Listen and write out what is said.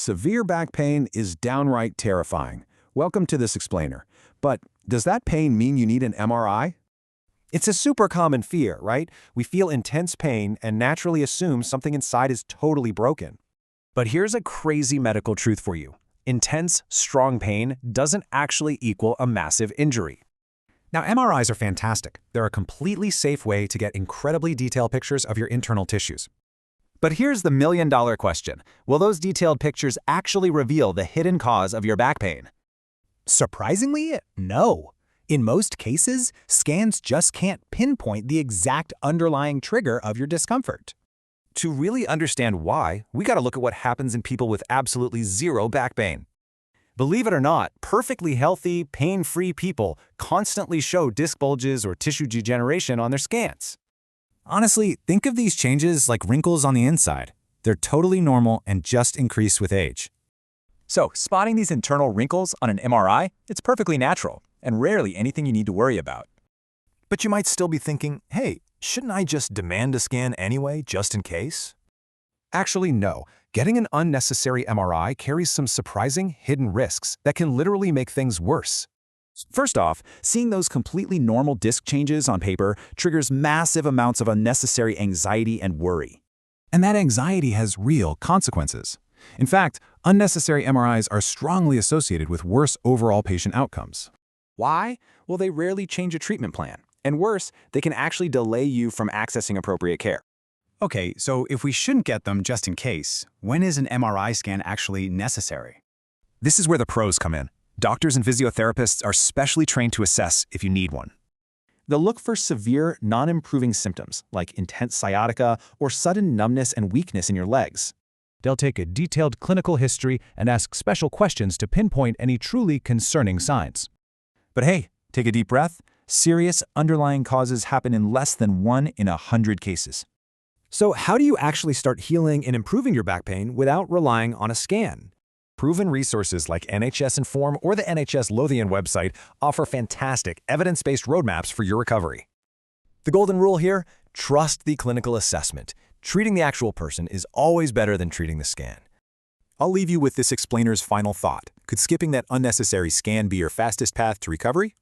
Severe back pain is downright terrifying. Welcome to this explainer. But does that pain mean you need an MRI? It's a super common fear, right? We feel intense pain and naturally assume something inside is totally broken. But here's a crazy medical truth for you. Intense, strong pain doesn't actually equal a massive injury. Now, MRIs are fantastic. They're a completely safe way to get incredibly detailed pictures of your internal tissues. But here's the million-dollar question. Will those detailed pictures actually reveal the hidden cause of your back pain? Surprisingly, no. In most cases, scans just can't pinpoint the exact underlying trigger of your discomfort. To really understand why, we gotta look at what happens in people with absolutely zero back pain. Believe it or not, perfectly healthy, pain-free people constantly show disc bulges or tissue degeneration on their scans. Honestly, think of these changes like wrinkles on the inside. They're totally normal and just increase with age. So, spotting these internal wrinkles on an MRI, it's perfectly natural and rarely anything you need to worry about. But you might still be thinking, hey, shouldn't I just demand a scan anyway, just in case? Actually, no. Getting an unnecessary MRI carries some surprising hidden risks that can literally make things worse. First off, seeing those completely normal disc changes on paper triggers massive amounts of unnecessary anxiety and worry. And that anxiety has real consequences. In fact, unnecessary MRIs are strongly associated with worse overall patient outcomes. Why? Well, they rarely change a treatment plan. And worse, they can actually delay you from accessing appropriate care. Okay, so if we shouldn't get them just in case, when is an MRI scan actually necessary? This is where the pros come in. Doctors and physiotherapists are specially trained to assess if you need one. They'll look for severe, non-improving symptoms like intense sciatica or sudden numbness and weakness in your legs. They'll take a detailed clinical history and ask special questions to pinpoint any truly concerning signs. But hey, take a deep breath. Serious underlying causes happen in less than 1 in 100 cases. So how do you actually start healing and improving your back pain without relying on a scan? Proven resources like NHS Inform or the NHS Lothian website offer fantastic evidence-based roadmaps for your recovery. The golden rule here, trust the clinical assessment. Treating the actual person is always better than treating the scan. I'll leave you with this explainer's final thought. Could skipping that unnecessary scan be your fastest path to recovery?